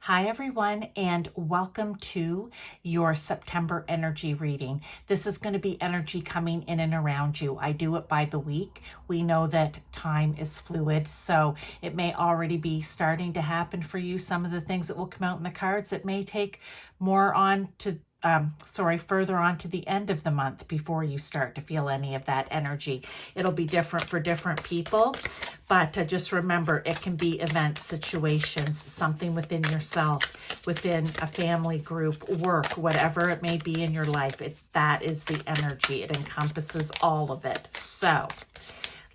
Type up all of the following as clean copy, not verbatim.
Hi everyone, and welcome to your September energy reading. This is going to be energy coming in and around you. I do it by the week. We know that time is fluid, so it may already be starting to happen for you. Some of the things that will come out in the cards, it may take more on to further on to the end of the month before you start to feel any of that energy. It'll be different for different people, but just remember, it can be events, situations, something within yourself, within a family group, work, whatever it may be in your life. That is the energy. It encompasses all of it. So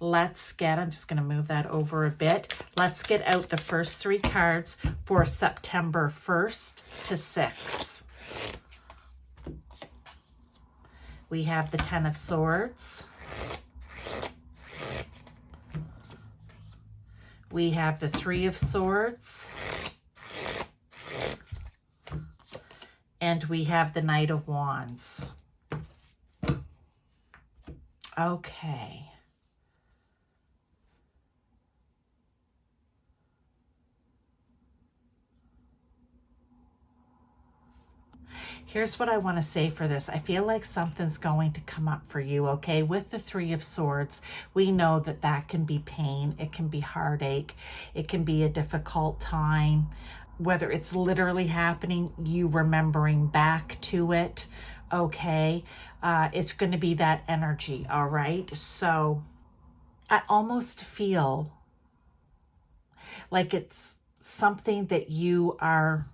I'm just going to move that over a bit. Let's get out the first three cards for September 1st to 6th. We have the Ten of Swords. We have the Three of Swords. And we have the Knight of Wands. Okay. Here's what I want to say for this. I feel like something's going to come up for you, okay? With the Three of Swords, we know that that can be pain. It can be heartache. It can be a difficult time. Whether it's literally happening, you remembering back to it, okay? It's going to be that energy, all right? So I almost feel like it's something that you are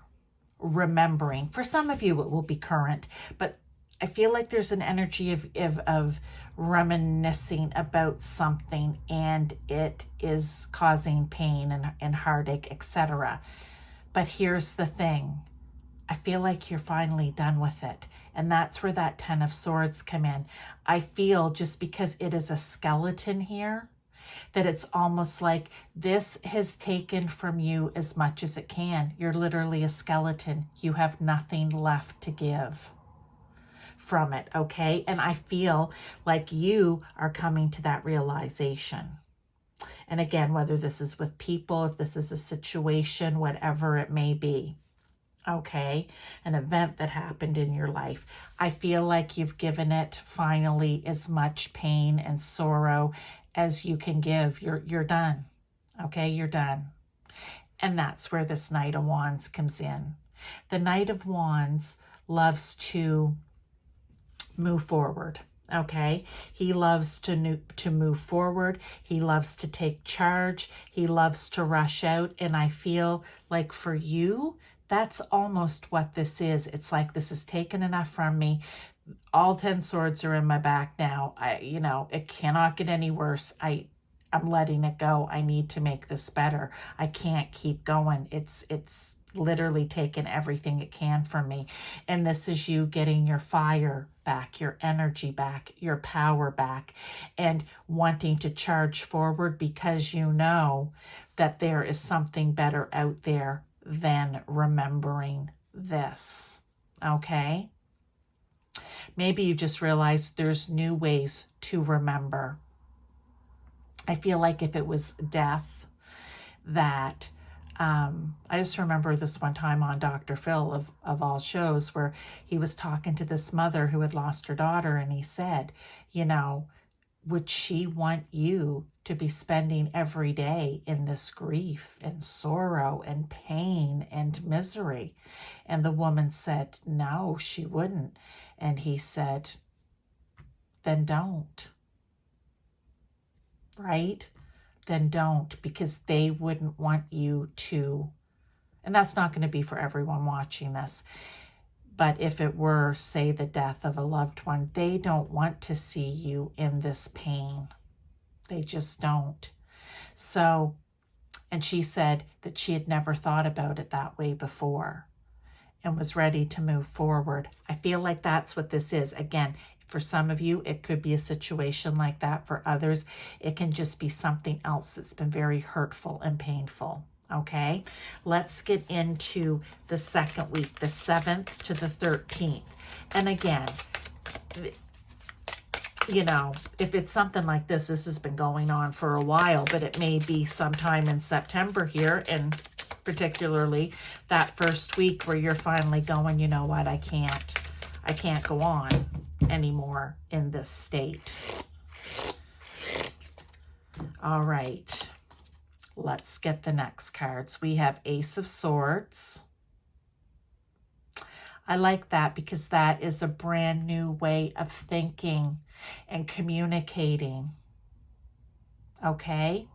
remembering. For some of you, it will be current, but I feel like there's an energy of reminiscing about something, and it is causing pain and heartache, etc. But here's the thing. I feel like you're finally done with it. And that's where that Ten of Swords come in. I feel, just because it is a skeleton here, that it's almost like this has taken from you as much as it can. You're literally a skeleton. You have nothing left to give from it, okay? And I feel like you are coming to that realization. And again, whether this is with people, if this is a situation, whatever it may be, okay, an event that happened in your life, I feel like you've given it finally as much pain and sorrow as you can give. You're done, okay? You're done. And that's where this Knight of Wands comes in. The Knight of Wands loves to move forward, okay? He loves to move forward. He loves to take charge. He loves to rush out. And I feel like for you, that's almost what this is. It's like, this has taken enough from me. All 10 swords are in my back now. It cannot get any worse. I'm letting it go. I need to make this better. I can't keep going. It's literally taken everything it can from me. And this is you getting your fire back, your energy back, your power back, and wanting to charge forward because you know that there is something better out there than remembering this, okay? Maybe you just realized there's new ways to remember. I feel like if it was death, that I just remember this one time on Dr. Phil of all shows, where he was talking to this mother who had lost her daughter, and he said, would she want you to be spending every day in this grief and sorrow and pain and misery? And the woman said, no, she wouldn't. And he said, then don't, right? Then don't, because they wouldn't want you to. And that's not going to be for everyone watching this. But if it were, say, the death of a loved one, they don't want to see you in this pain. They just don't. So, and she said that she had never thought about it that way before and was ready to move forward. I feel like that's what this is. Again, for some of you, it could be a situation like that. For others, it can just be something else that's been very hurtful and painful. Okay, let's get into the second week, the 7th to the 13th. And again, if it's something like this has been going on for a while, but it may be sometime in September here, and particularly that first week where you're finally going, you know what, I can't go on anymore in this state. All right, let's get the next cards. We have Ace of Swords. I like that because that is a brand new way of thinking and communicating. Okay?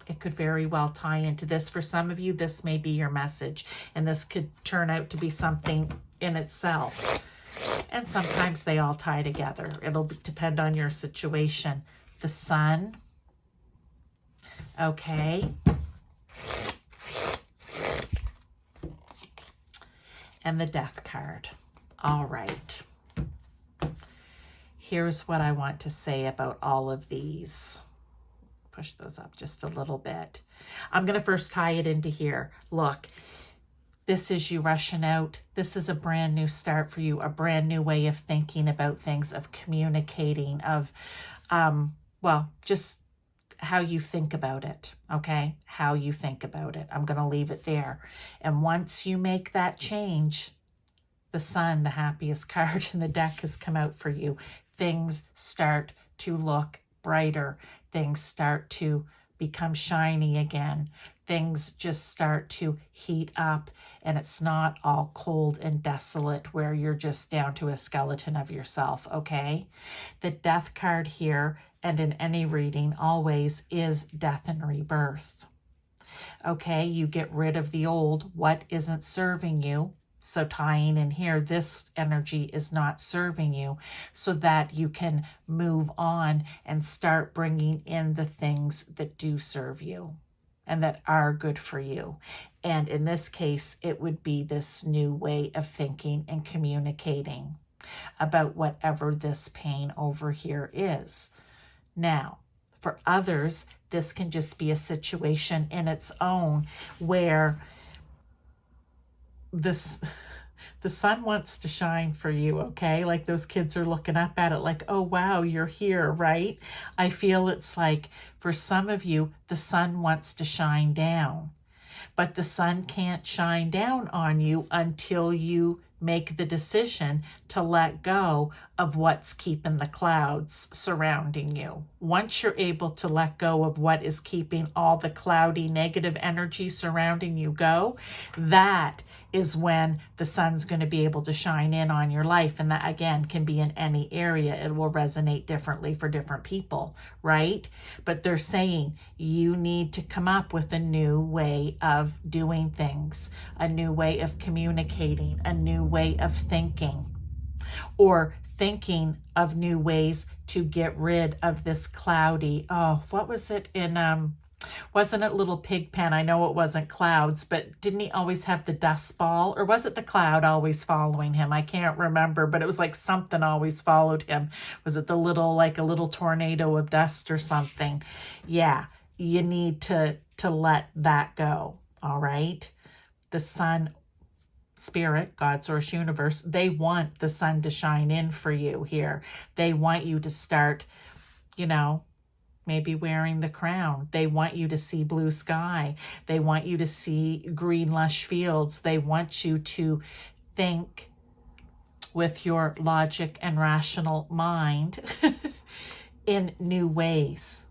It could very well tie into this. For some of you, this may be your message, and this could turn out to be something in itself. And sometimes they all tie together. It'll depend on your situation. The Sun. Okay. And the Death card. All right. Here's what I want to say about all of these. Push those up just a little bit. I'm going to first tie it into here. Look, this is you rushing out. This is a brand new start for you, a brand new way of thinking about things, of communicating, of, well, just how you think about it, okay? How you think about it. I'm going to leave it there. And once you make that change, the Sun, the happiest card in the deck, has come out for you. Things start to look brighter. Things start to become shiny again. Things just start to heat up, and it's not all cold and desolate where you're just down to a skeleton of yourself, okay? The Death card here, and in any reading always, is death and rebirth. Okay, you get rid of the old, what isn't serving you. So tying in here, this energy is not serving you, so that you can move on and start bringing in the things that do serve you and that are good for you. And in this case, it would be this new way of thinking and communicating about whatever this pain over here is. Now, for others, this can just be a situation in its own where the sun wants to shine for you, okay? Like those kids are looking up at it like, oh, wow, you're here, right? I feel it's like for some of you, the sun wants to shine down, but the sun can't shine down on you until you make the decision to let go of what's keeping the clouds surrounding you. Once you're able to let go of what is keeping all the cloudy negative energy surrounding you go, that is when the sun's going to be able to shine in on your life. And that, again, can be in any area. It will resonate differently for different people, right? But they're saying you need to come up with a new way of doing things, a new way of communicating, a new way of thinking, or thinking of new ways to get rid of this cloudy, what was it in, wasn't it Little Pigpen? I know it wasn't clouds, but didn't he always have the dust ball? Or was it the cloud always following him? I can't remember, but it was like something always followed him. Was it the little, like a little tornado of dust or something? Yeah, you need to let that go, all right? The sun, spirit, God, source, universe, they want the sun to shine in for you here. They want you to start, maybe wearing the crown. They want you to see blue sky. They want you to see green, lush fields. They want you to think with your logic and rational mind in new ways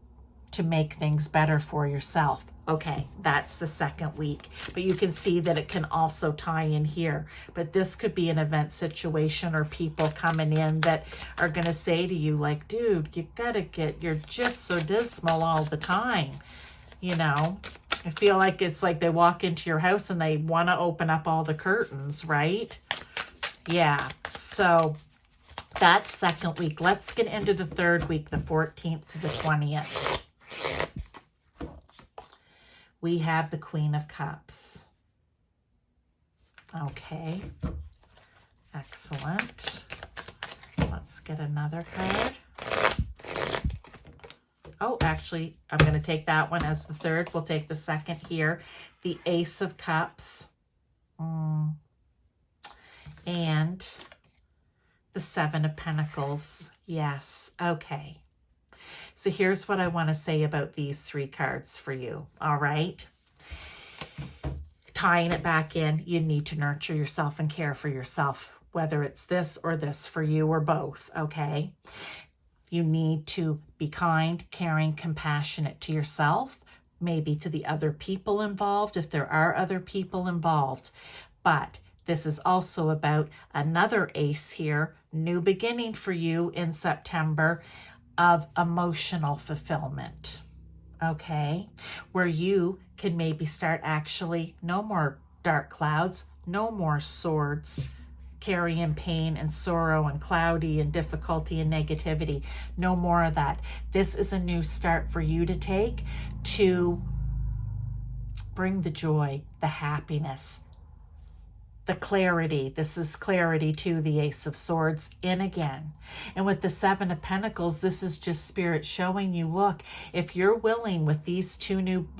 to make things better for yourself. Okay, that's the second week, but you can see that it can also tie in here. But this could be an event situation or people coming in that are going to say to you like, dude, you're just so dismal all the time. I feel like it's like they walk into your house and they want to open up all the curtains, right? Yeah, so that's second week. Let's get into the third week, the 14th to the 20th. We have the Queen of Cups. Okay, excellent. Let's get another card. Oh, actually, I'm going to take that one as the third. We'll take the second here. The Ace of Cups. And the Seven of Pentacles. Yes, okay. So here's what I want to say about these three cards for you, all right? tying it back in, you need to nurture yourself and care for yourself, whether it's this or this for you or both, okay? You need to be kind, caring, compassionate to yourself, maybe to the other people involved, if there are other people involved. But this is also about another ace here, new beginning for you in September of emotional fulfillment, okay? Where you can maybe start actually, no more dark clouds, no more swords, carrying pain and sorrow and cloudy and difficulty and negativity. No more of that. This is a new start for you to take to bring the joy, the happiness, the clarity. This is clarity to the Ace of Swords in again. And with the Seven of Pentacles, this is just Spirit showing you, look, if you're willing with these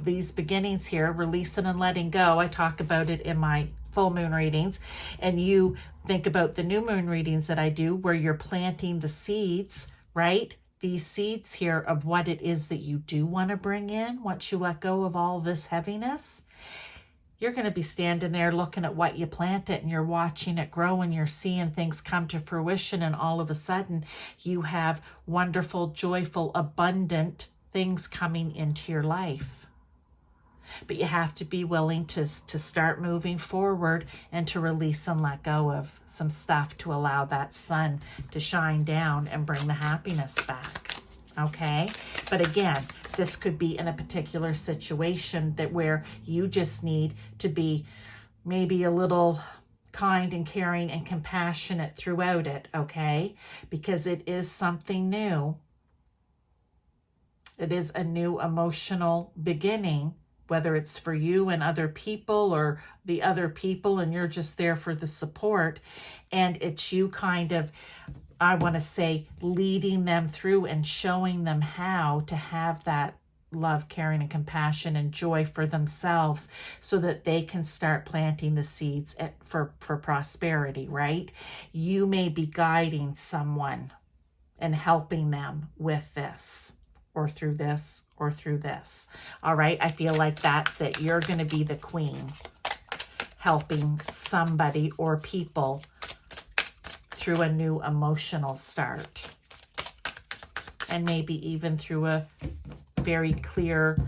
these beginnings here, releasing and letting go, I talk about it in my full moon readings, and you think about the new moon readings that I do where you're planting the seeds, right? These seeds here of what it is that you do want to bring in once you let go of all this heaviness. You're going to be standing there looking at what you planted and you're watching it grow and you're seeing things come to fruition, and all of a sudden you have wonderful, joyful, abundant things coming into your life. But you have to be willing to start moving forward and to release and let go of some stuff to allow that sun to shine down and bring the happiness back. Okay? But again, this could be in a particular situation that where you just need to be maybe a little kind and caring and compassionate throughout it, okay? Because it is something new. It is a new emotional beginning, whether it's for you and other people or the other people and you're just there for the support. And it's you kind of, I want to say, leading them through and showing them how to have that love, caring, and compassion and joy for themselves so that they can start planting the seeds for prosperity, right? You may be guiding someone and helping them with this or through this or through this. All right, I feel like that's it. You're going to be the queen helping somebody or people through a new emotional start, and maybe even through a very clear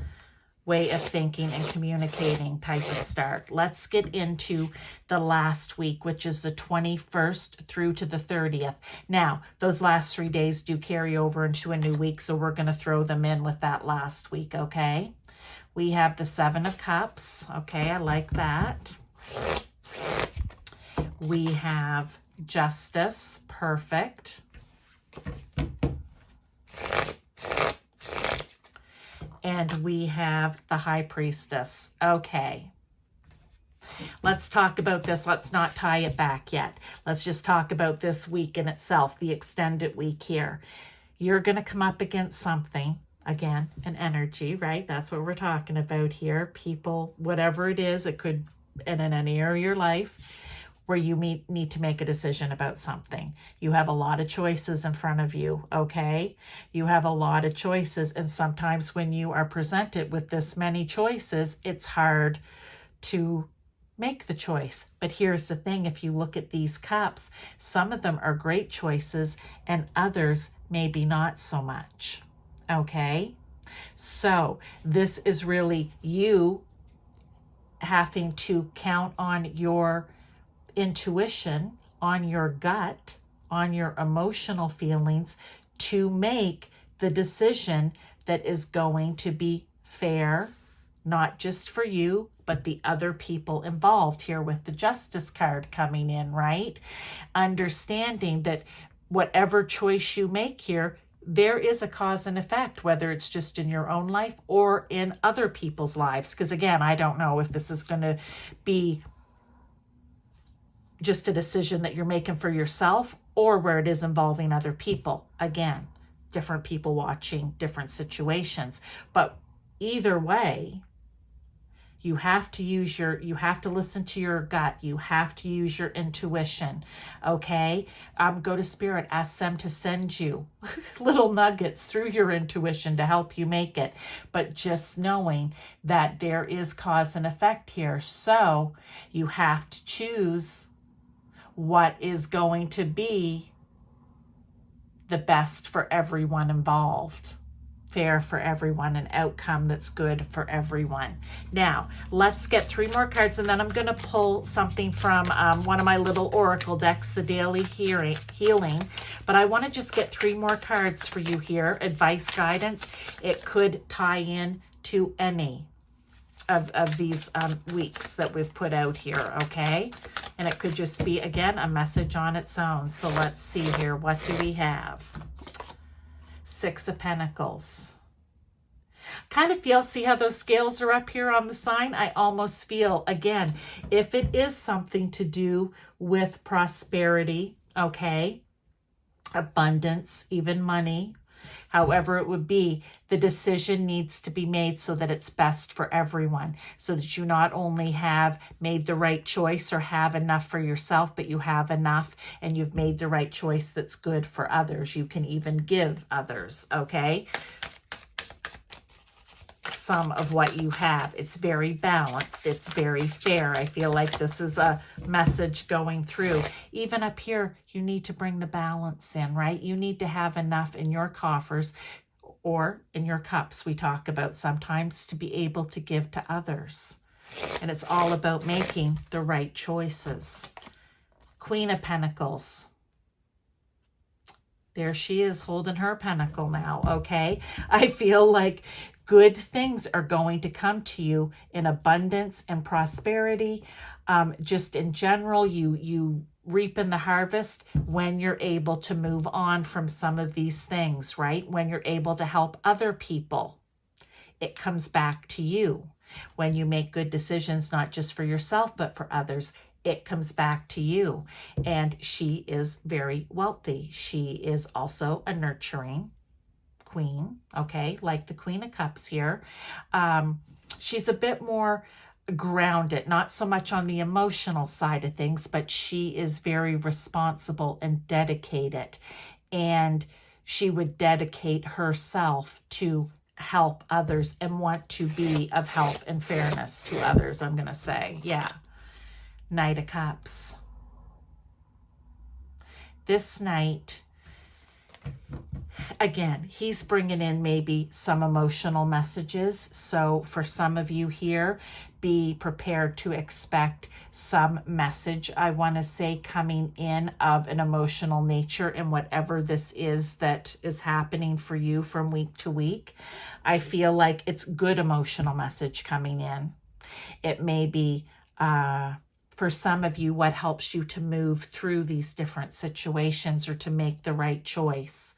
way of thinking and communicating type of start. Let's get into the last week, which is the 21st through to the 30th. Now, those last 3 days do carry over into a new week, so we're going to throw them in with that last week, okay? We have the Seven of Cups. Okay, I like that. We have Justice. Perfect. And we have the High Priestess. Okay. Let's talk about this. Let's not tie it back yet. Let's just talk about this week in itself, the extended week here. You're going to come up against something, again, an energy, right? That's what we're talking about here. People, whatever it is, it could, and in any area of your life, where you need to make a decision about something. You have a lot of choices in front of you, okay? You have a lot of choices, and sometimes when you are presented with this many choices, it's hard to make the choice. But here's the thing, if you look at these cups, some of them are great choices and others maybe not so much, okay? So this is really you having to count on your intuition, on your gut, on your emotional feelings to make the decision that is going to be fair, not just for you, but the other people involved here with the Justice card coming in, right? Understanding that whatever choice you make here, there is a cause and effect, whether it's just in your own life or in other people's lives. Because again, I don't know if this is going to be just a decision that you're making for yourself or where it is involving other people. Again, different people watching different situations. But either way, You have to you have to listen to your gut. You have to use your intuition, okay? Go to Spirit, ask them to send you little nuggets through your intuition to help you make it. But just knowing that there is cause and effect here. So you have to choose what is going to be the best for everyone involved. Fair for everyone, an outcome that's good for everyone. Now, let's get 3 more cards, and then I'm going to pull something from one of my little oracle decks, the Daily Healing. But I want to just get 3 more cards for you here. Advice, guidance. It could tie in to any of these weeks that we've put out here, okay? And it could just be, again, a message on its own. So let's see here. What do we have? 6 of Pentacles. Kind of feel, see how those scales are up here on the sign? I almost feel, again, if it is something to do with prosperity, okay, abundance, even money, however it would be, the decision needs to be made so that it's best for everyone, so that you not only have made the right choice or have enough for yourself, but you have enough and you've made the right choice that's good for others. You can even give others, okay? Some of what you have. It's very balanced. It's very fair. I feel like this is a message going through. Even up here, you need to bring the balance in, right? You need to have enough in your coffers or in your cups, we talk about sometimes, to be able to give to others. And it's all about making the right choices. Queen of Pentacles. There she is holding her pentacle now, okay? I feel like good things are going to come to you in abundance and prosperity. Just in general, you reap in the harvest when you're able to move on from some of these things, right? When you're able to help other people, it comes back to you. When you make good decisions, not just for yourself, but for others, it comes back to you. And she is very wealthy. She is also a nurturing queen, okay, like the Queen of Cups here. She's a bit more grounded, not so much on the emotional side of things, but she is very responsible and dedicated. And she would dedicate herself to help others and want to be of help and fairness to others, I'm going to say. Yeah. Knight of Cups. This knight, again, he's bringing in maybe some emotional messages. So for some of you here, be prepared to expect some message, I want to say, coming in of an emotional nature in whatever this is that is happening for you from week to week. I feel like it's good emotional message coming in. It may be for some of you, what helps you to move through these different situations or to make the right choice.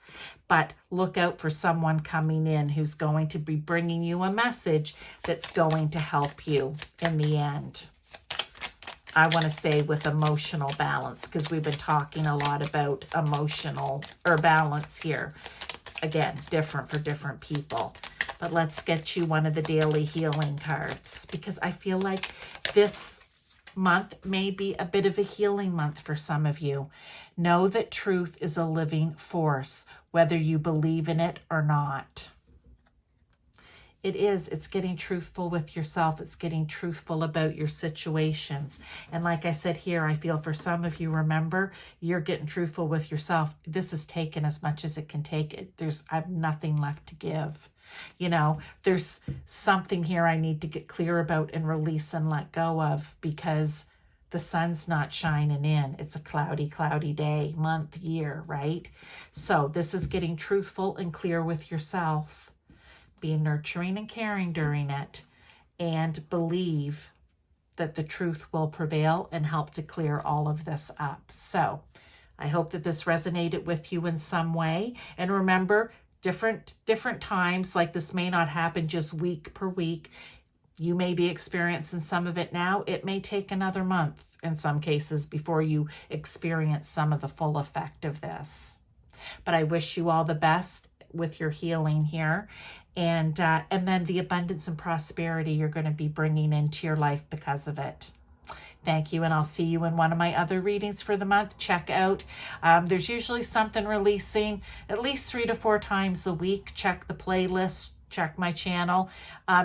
But look out for someone coming in who's going to be bringing you a message that's going to help you in the end. I want to say with emotional balance, because we've been talking a lot about emotional or balance here. Again, different for different people. But let's get you one of the Daily Healing cards, because I feel like this month may be a bit of a healing month for some of you. Know that truth is a living force, whether you believe in it or not. It is. It's getting truthful with yourself. It's getting truthful about your situations. And like I said here, I feel for some of you, remember, you're getting truthful with yourself. This is taken as much as it can take. I have nothing left to give. You know, there's something here I need to get clear about and release and let go of, because the sun's not shining in. It's a cloudy, cloudy day, month, year, right? So this is getting truthful and clear with yourself. Be nurturing and caring during it, and believe that the truth will prevail and help to clear all of this up. So I hope that this resonated with you in some way. And remember, different times, like this may not happen just week per week. You may be experiencing some of it now. It may take another month in some cases before you experience some of the full effect of this. But I wish you all the best with your healing here. and then the abundance and prosperity you're going to be bringing into your life because of it. Thank you, and I'll see you in one of my other readings for the month. Check out. There's usually something releasing at least 3 to 4 times a week. Check the playlist. Check my channel.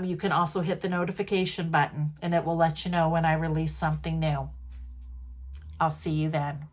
You can also hit the notification button, and it will let you know when I release something new. I'll see you then.